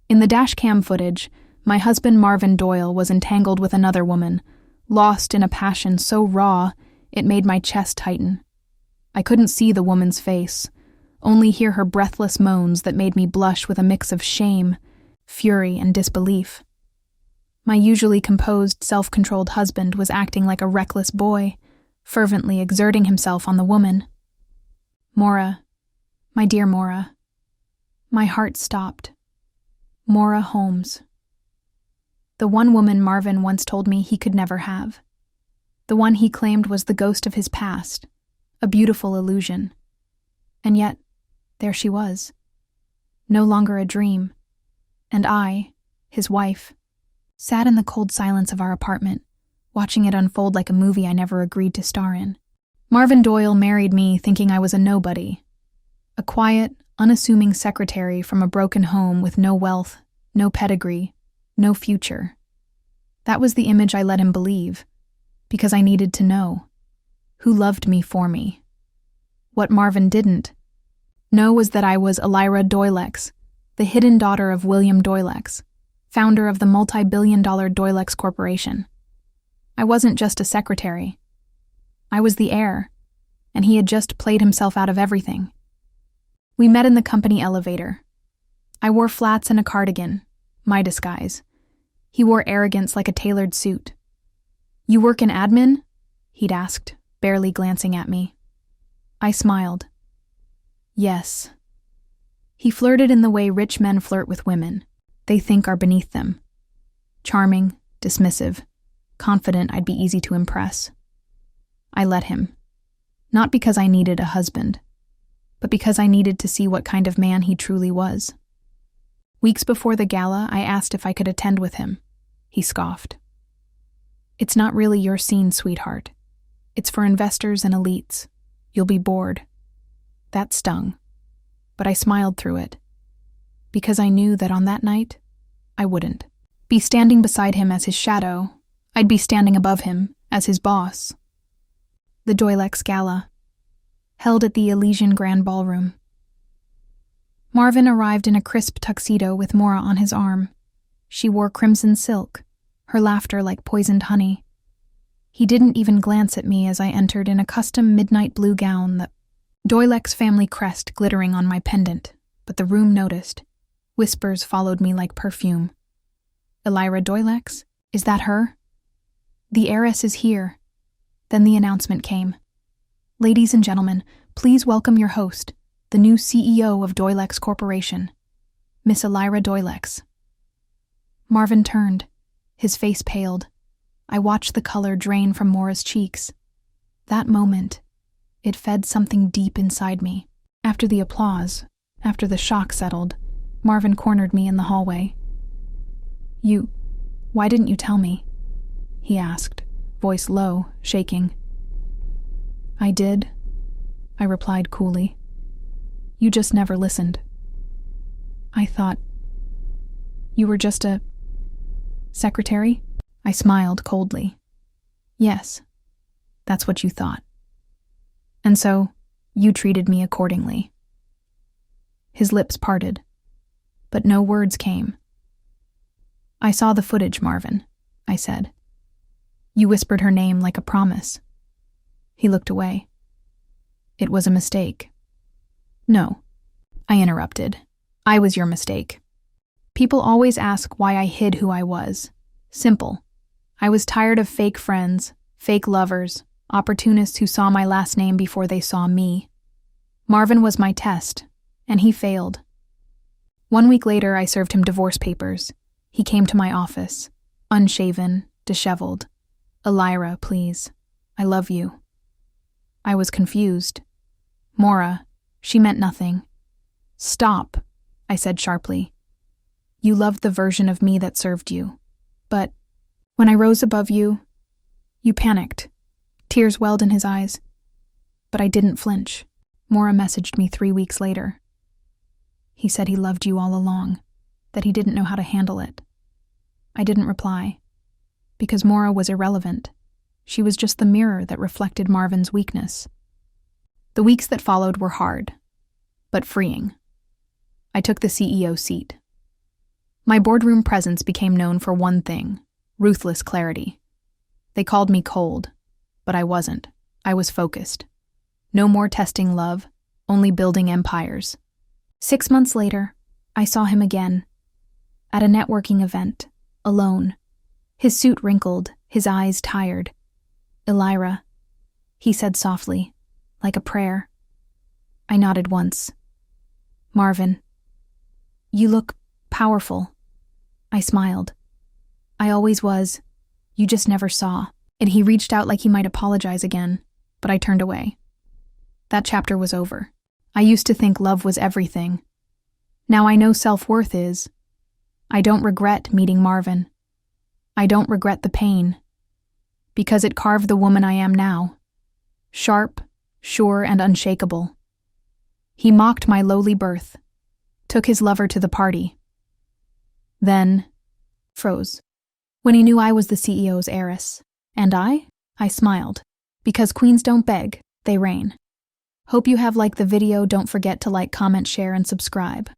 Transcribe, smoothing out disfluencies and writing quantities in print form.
In the dashcam footage, my husband Marvin Doyle was entangled with another woman, lost in a passion so raw it made my chest tighten. I couldn't see the woman's face, only hear her breathless moans that made me blush with a mix of shame, fury, and disbelief. My usually composed, self-controlled husband was acting like a reckless boy, fervently exerting himself on the woman. Maura, my dear Maura. My heart stopped. Maura Holmes. The one woman Marvin once told me he could never have. The one he claimed was the ghost of his past, a beautiful illusion. And yet, there she was. No longer a dream. And I, his wife, sat in the cold silence of our apartment, watching it unfold like a movie I never agreed to star in. Marvin Doyle married me thinking I was a nobody. A quiet, unassuming secretary from a broken home with no wealth, no pedigree, no future. That was the image I let him believe, because I needed to know who loved me for me. What Marvin didn't know was that I was Elira Doylex, the hidden daughter of William Doylex, founder of the multibillion-dollar Doylex Corporation. I wasn't just a secretary. I was the heir, and he had just played himself out of everything. We met in the company elevator. I wore flats and a cardigan, my disguise. He wore arrogance like a tailored suit. "You work in admin?" he'd asked, barely glancing at me. I smiled. Yes. He flirted in the way rich men flirt with women they think are beneath them. Charming, dismissive, confident I'd be easy to impress. I let him. Not because I needed a husband, but because I needed to see what kind of man he truly was. Weeks before the gala, I asked if I could attend with him. He scoffed. "It's not really your scene, sweetheart. It's for investors and elites. You'll be bored." That stung, but I smiled through it, because I knew that on that night, I wouldn't be standing beside him as his shadow. I'd be standing above him as his boss. The Doylex Gala, held at the Elysian Grand Ballroom. Marvin arrived in a crisp tuxedo with Maura on his arm. She wore crimson silk, her laughter like poisoned honey. He didn't even glance at me as I entered in a custom midnight blue gown, the Doylex family crest glittering on my pendant, but the room noticed. Whispers followed me like perfume. "Elira Doylex? Is that her?" "The heiress is here." Then the announcement came. "Ladies and gentlemen, please welcome your host, the new CEO of Doylex Corporation, Miss Elira Doylex." Marvin turned. His face paled. I watched the color drain from Maura's cheeks. That moment, it fed something deep inside me. After the applause, after the shock settled, Marvin cornered me in the hallway. Why didn't you tell me?" he asked, voice low, shaking. "I did," I replied coolly. "You just never listened. I thought you were just a secretary?" I smiled coldly. "Yes, that's what you thought. And so, you treated me accordingly." His lips parted, but no words came. "I saw the footage, Marvin," I said. "You whispered her name like a promise." He looked away. "It was a mistake." "No," I interrupted. "I was your mistake. People always ask why I hid who I was. Simple. I was tired of fake friends, fake lovers, opportunists who saw my last name before they saw me. Marvin was my test, and he failed. 1 week later, I served him divorce papers. He came to my office, unshaven, disheveled. "Elira, please. I love you." I was confused. "Maura," she meant nothing. "Stop," I said sharply. "You loved the version of me that served you. But when I rose above you, you panicked." Tears welled in his eyes. But I didn't flinch. Maura messaged me 3 weeks later. "He said he loved you all along, that he didn't know how to handle it." I didn't reply, because Maura was irrelevant. She was just the mirror that reflected Marvin's weakness. The weeks that followed were hard, but freeing. I took the CEO seat. My boardroom presence became known for one thing: ruthless clarity. They called me cold, but I wasn't. I was focused. No more testing love, only building empires. 6 months later, I saw him again. At a networking event, alone. His suit wrinkled, his eyes tired. "Elira," he said softly, like a prayer. I nodded once. "Marvin, you look powerful." I smiled. "I always was. You just never saw." And he reached out like he might apologize again, but I turned away. That chapter was over. I used to think love was everything. Now I know self-worth is. I don't regret meeting Marvin. I don't regret the pain, because it carved the woman I am now. Sharp, sure, and unshakable. He mocked my lowly birth, took his lover to the party, then froze. When he knew I was the CEO's heiress. And I smiled, because queens don't beg, they reign. Hope you have liked the video. Don't forget to like, comment, share, and subscribe.